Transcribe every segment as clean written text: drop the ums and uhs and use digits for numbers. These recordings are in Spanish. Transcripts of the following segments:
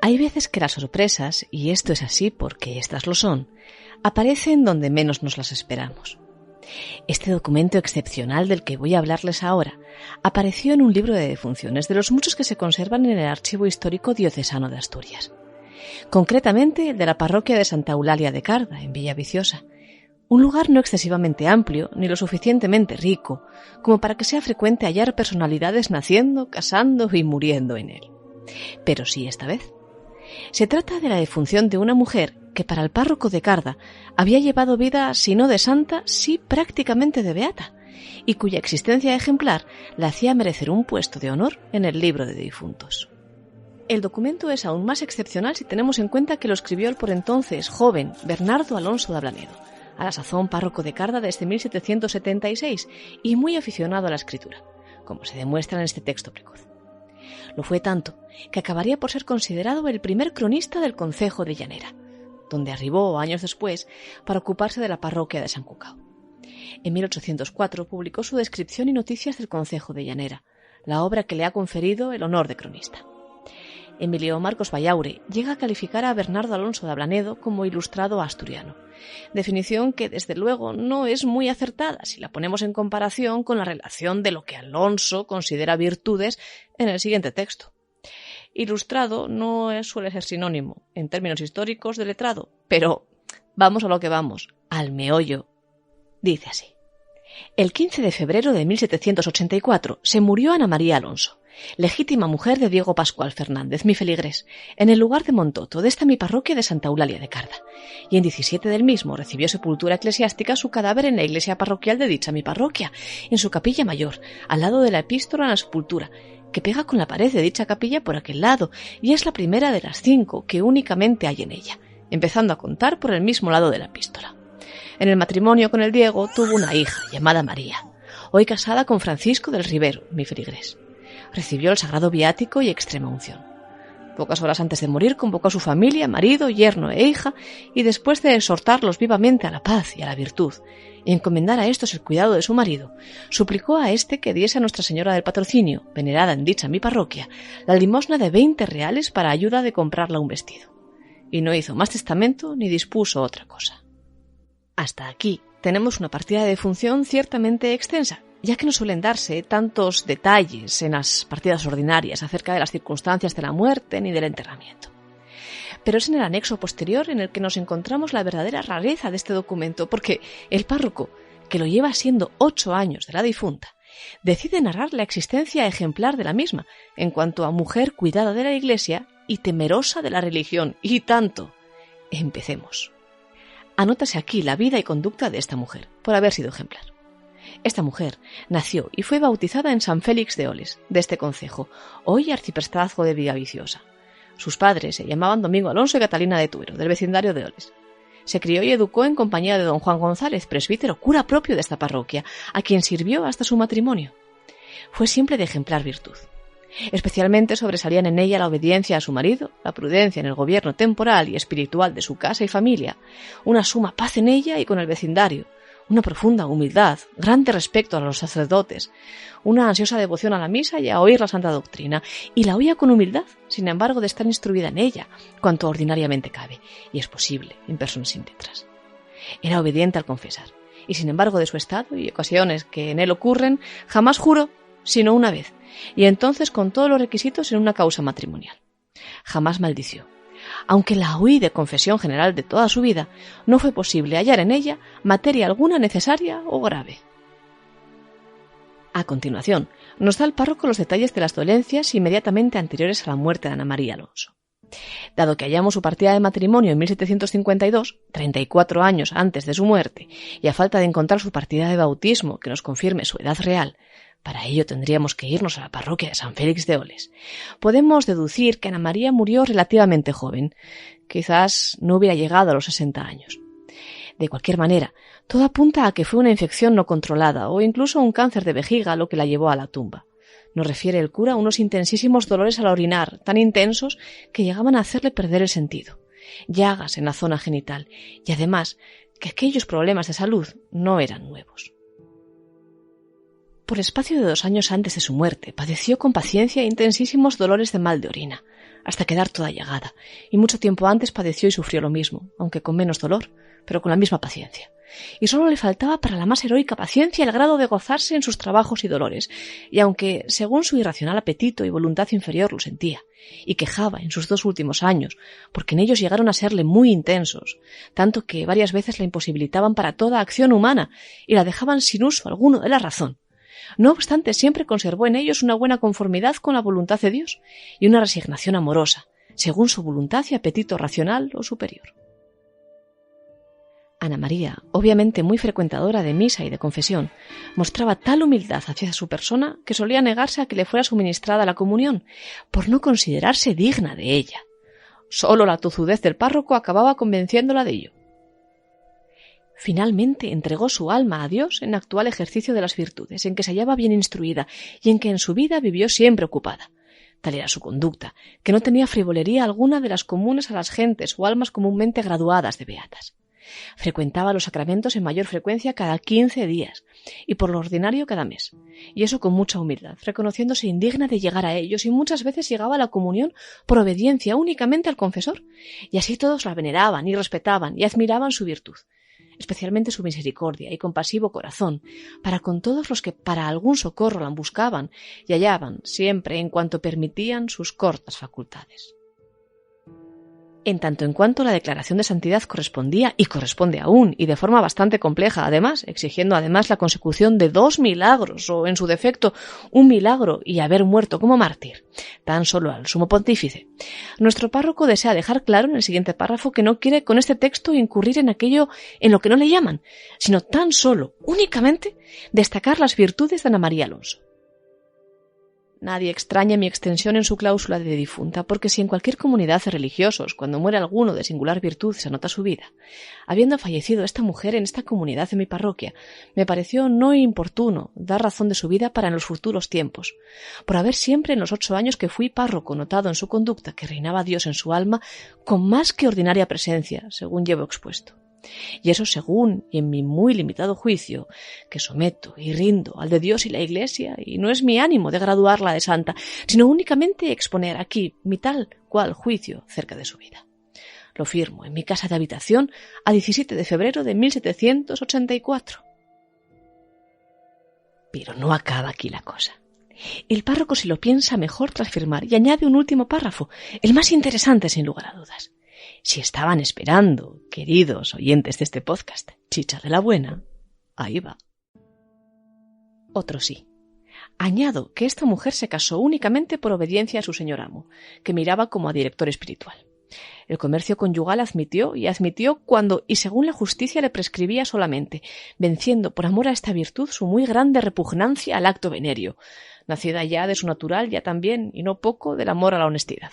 Hay veces que las sorpresas, y esto es así porque estas lo son, aparecen donde menos nos las esperamos. Este documento excepcional del que voy a hablarles ahora apareció en un libro de defunciones de los muchos que se conservan en el Archivo Histórico Diocesano de Asturias. Concretamente el de la parroquia de Santa Eulalia de Carda, en Villaviciosa, un lugar no excesivamente amplio ni lo suficientemente rico como para que sea frecuente hallar personalidades naciendo, casando y muriendo en él. Pero sí esta vez. Se trata de la defunción de una mujer que para el párroco de Carda había llevado vida, si no de santa, sí prácticamente de beata, y cuya existencia ejemplar la hacía merecer un puesto de honor en el libro de difuntos. El documento es aún más excepcional si tenemos en cuenta que lo escribió el por entonces joven Bernardo Alonso de Ablanedo, a la sazón párroco de Carda desde 1776 y muy aficionado a la escritura, como se demuestra en este texto precoz. Lo fue tanto que acabaría por ser considerado el primer cronista del concejo de Llanera, donde arribó años después para ocuparse de la parroquia de San Cucao. En 1804 publicó su descripción y noticias del concejo de Llanera, la obra que le ha conferido el honor de cronista. Emilio Marcos Vallaure llega a calificar a Bernardo Alonso de Ablanedo como ilustrado asturiano, definición que desde luego no es muy acertada si la ponemos en comparación con la relación de lo que Alonso considera virtudes en el siguiente texto. Ilustrado no suele ser sinónimo, en términos históricos, de letrado, pero vamos a lo que vamos, al meollo. Dice así: el 15 de febrero de 1784 se murió Ana María Alonso, legítima mujer de Diego Pascual Fernández, mi feligrés, en el lugar de Montoto, de esta mi parroquia de Santa Eulalia de Carda, y en 17 del mismo recibió sepultura eclesiástica su cadáver en la iglesia parroquial de dicha mi parroquia, en su capilla mayor, al lado de la epístola en la sepultura, que pega con la pared de dicha capilla por aquel lado, y es la primera de las 5 que únicamente hay en ella, empezando a contar por el mismo lado de la epístola. En el matrimonio con el Diego tuvo una hija llamada María, hoy casada con Francisco del Rivero, mi feligrés. Recibió el sagrado viático y extrema unción. Pocas horas antes de morir convocó a su familia, marido, yerno e hija, y después de exhortarlos vivamente a la paz y a la virtud, y encomendar a estos el cuidado de su marido, suplicó a éste que diese a Nuestra Señora del Patrocinio, venerada en dicha mi parroquia, la limosna de 20 reales para ayuda de comprarla un vestido. Y no hizo más testamento ni dispuso otra cosa. Hasta aquí tenemos una partida de defunción ciertamente extensa, ya que no suelen darse tantos detalles en las partidas ordinarias acerca de las circunstancias de la muerte ni del enterramiento. Pero es en el anexo posterior en el que nos encontramos la verdadera rareza de este documento, porque el párroco, que lo lleva siendo 8 años de la difunta, decide narrar la existencia ejemplar de la misma, en cuanto a mujer cuidada de la Iglesia y temerosa de la religión, y tanto. Empecemos. Anótase aquí la vida y conducta de esta mujer, por haber sido ejemplar. Esta mujer nació y fue bautizada en San Félix de Oles, de este concejo, hoy arciprestazgo de Villaviciosa. Sus padres se llamaban Domingo Alonso y Catalina de Tuero, del vecindario de Oles. Se crió y educó en compañía de don Juan González, presbítero, cura propio de esta parroquia, a quien sirvió hasta su matrimonio. Fue siempre de ejemplar virtud. Especialmente sobresalían en ella la obediencia a su marido, la prudencia en el gobierno temporal y espiritual de su casa y familia, una suma paz en ella y con el vecindario, una profunda humildad, grande respeto a los sacerdotes, una ansiosa devoción a la misa y a oír la santa doctrina, y la oía con humildad, sin embargo de estar instruida en ella, cuanto ordinariamente cabe, y es posible en personas sin letras. Era obediente al confesar, y sin embargo de su estado y ocasiones que en él ocurren, jamás juró, sino una vez, y entonces con todos los requisitos en una causa matrimonial. Jamás maldició. Aunque la oí de confesión general de toda su vida, no fue posible hallar en ella materia alguna necesaria o grave. A continuación, nos da el párroco los detalles de las dolencias inmediatamente anteriores a la muerte de Ana María Alonso. Dado que hallamos su partida de matrimonio en 1752, 34 años antes de su muerte, y a falta de encontrar su partida de bautismo que nos confirme su edad real, para ello tendríamos que irnos a la parroquia de San Félix de Oles, podemos deducir que Ana María murió relativamente joven, quizás no hubiera llegado a los 60 años. De cualquier manera, todo apunta a que fue una infección no controlada o incluso un cáncer de vejiga lo que la llevó a la tumba. Nos refiere el cura a unos intensísimos dolores al orinar, tan intensos que llegaban a hacerle perder el sentido, llagas en la zona genital y además que aquellos problemas de salud no eran nuevos. Por espacio de 2 años antes de su muerte, padeció con paciencia intensísimos dolores de mal de orina, hasta quedar toda llagada, y mucho tiempo antes padeció y sufrió lo mismo, aunque con menos dolor, pero con la misma paciencia. Y solo le faltaba para la más heroica paciencia el grado de gozarse en sus trabajos y dolores, y aunque, según su irracional apetito y voluntad inferior, lo sentía, y quejaba en sus 2 últimos años, porque en ellos llegaron a serle muy intensos, tanto que varias veces la imposibilitaban para toda acción humana y la dejaban sin uso alguno de la razón. No obstante, siempre conservó en ellos una buena conformidad con la voluntad de Dios y una resignación amorosa, según su voluntad y apetito racional o superior. Ana María, obviamente muy frecuentadora de misa y de confesión, mostraba tal humildad hacia su persona que solía negarse a que le fuera suministrada la comunión, por no considerarse digna de ella. Solo la tozudez del párroco acababa convenciéndola de ello. Finalmente entregó su alma a Dios en actual ejercicio de las virtudes, en que se hallaba bien instruida y en que en su vida vivió siempre ocupada. Tal era su conducta, que no tenía frivolería alguna de las comunes a las gentes o almas comúnmente graduadas de beatas. Frecuentaba los sacramentos en mayor frecuencia cada 15 días y por lo ordinario cada mes, y eso con mucha humildad, reconociéndose indigna de llegar a ellos, y muchas veces llegaba a la comunión por obediencia únicamente al confesor, y así todos la veneraban y respetaban y admiraban su virtud, especialmente su misericordia y compasivo corazón, para con todos los que para algún socorro la buscaban y hallaban siempre en cuanto permitían sus cortas facultades. En tanto en cuanto la declaración de santidad correspondía y corresponde aún, y de forma bastante compleja además, exigiendo además la consecución de 2 milagros, o en su defecto un milagro y haber muerto como mártir, tan solo al sumo pontífice, nuestro párroco desea dejar claro en el siguiente párrafo que no quiere con este texto incurrir en aquello en lo que no le llaman, sino tan solo, únicamente, destacar las virtudes de Ana María Alonso. Nadie extraña mi extensión en su cláusula de difunta, porque si en cualquier comunidad de religiosos, cuando muere alguno de singular virtud, se anota su vida, habiendo fallecido esta mujer en esta comunidad de mi parroquia, me pareció no importuno dar razón de su vida para en los futuros tiempos, por haber siempre en los 8 años que fui párroco notado en su conducta que reinaba Dios en su alma con más que ordinaria presencia, según llevo expuesto. Y eso según y en mi muy limitado juicio, que someto y rindo al de Dios y la Iglesia, y no es mi ánimo de graduarla de santa, sino únicamente exponer aquí mi tal cual juicio cerca de su vida. Lo firmo en mi casa de habitación a 17 de febrero de 1784. Pero no acaba aquí la cosa. El párroco se lo piensa mejor tras firmar y añade un último párrafo, el más interesante sin lugar a dudas. Si estaban esperando, queridos oyentes de este podcast, chicha de la buena, ahí va. Otro sí. Añado que esta mujer se casó únicamente por obediencia a su señor amo, que miraba como a director espiritual. El comercio conyugal admitió cuando y según la justicia le prescribía solamente, venciendo por amor a esta virtud su muy grande repugnancia al acto venéreo, nacida ya de su natural, ya también, y no poco, del amor a la honestidad.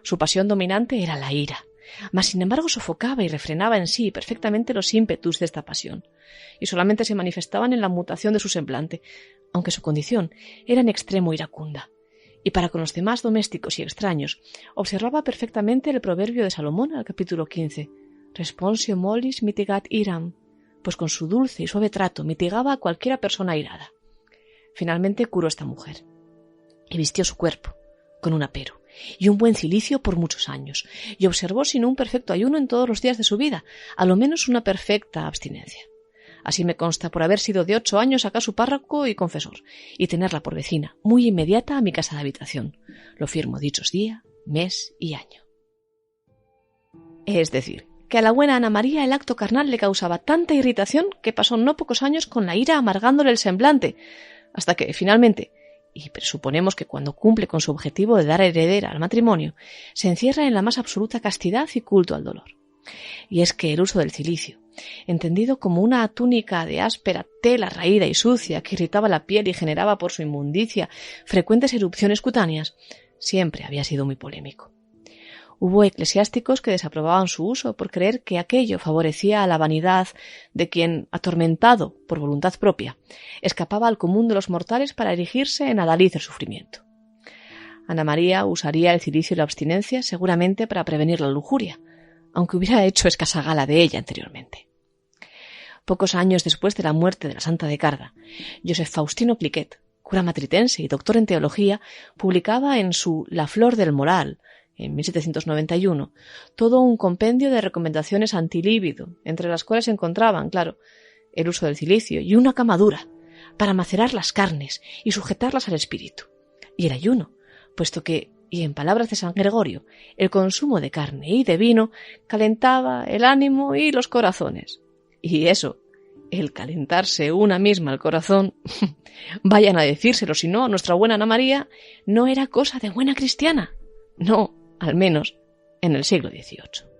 Su pasión dominante era la ira, mas sin embargo sofocaba y refrenaba en sí perfectamente los ímpetus de esta pasión, y solamente se manifestaban en la mutación de su semblante, aunque su condición era en extremo iracunda. Y para con los demás domésticos y extraños, observaba perfectamente el proverbio de Salomón al capítulo 15, responsio mollis mitigat iram, pues con su dulce y suave trato mitigaba a cualquiera persona airada. Finalmente curó esta mujer, y vistió su cuerpo, con un apero, y un buen cilicio por muchos años, y observó sin un perfecto ayuno en todos los días de su vida, a lo menos una perfecta abstinencia. Así me consta por haber sido de 8 años acá su párroco y confesor, y tenerla por vecina, muy inmediata a mi casa de habitación. Lo firmo dichos día, mes y año. Es decir, que a la buena Ana María el acto carnal le causaba tanta irritación que pasó no pocos años con la ira amargándole el semblante, hasta que, finalmente, y presuponemos que cuando cumple con su objetivo de dar heredera al matrimonio, se encierra en la más absoluta castidad y culto al dolor. Y es que el uso del cilicio, entendido como una túnica de áspera tela raída y sucia que irritaba la piel y generaba por su inmundicia frecuentes erupciones cutáneas, siempre había sido muy polémico. Hubo eclesiásticos que desaprobaban su uso por creer que aquello favorecía a la vanidad de quien, atormentado por voluntad propia, escapaba al común de los mortales para erigirse en adalid del sufrimiento. Ana María usaría el cilicio y la abstinencia seguramente para prevenir la lujuria, aunque hubiera hecho escasa gala de ella anteriormente. Pocos años después de la muerte de la Santa de Carda, Joseph Faustino Cliquet, cura matritense y doctor en teología, publicaba en su La flor del moral, en 1791, todo un compendio de recomendaciones antilíbido, entre las cuales se encontraban, claro, el uso del cilicio y una cama dura, para macerar las carnes y sujetarlas al espíritu, y el ayuno, puesto que, y en palabras de San Gregorio, el consumo de carne y de vino calentaba el ánimo y los corazones. Y eso, el calentarse una misma el corazón, vayan a decírselo, si no, nuestra buena Ana María no era cosa de buena cristiana. No, al menos en el siglo XVIII.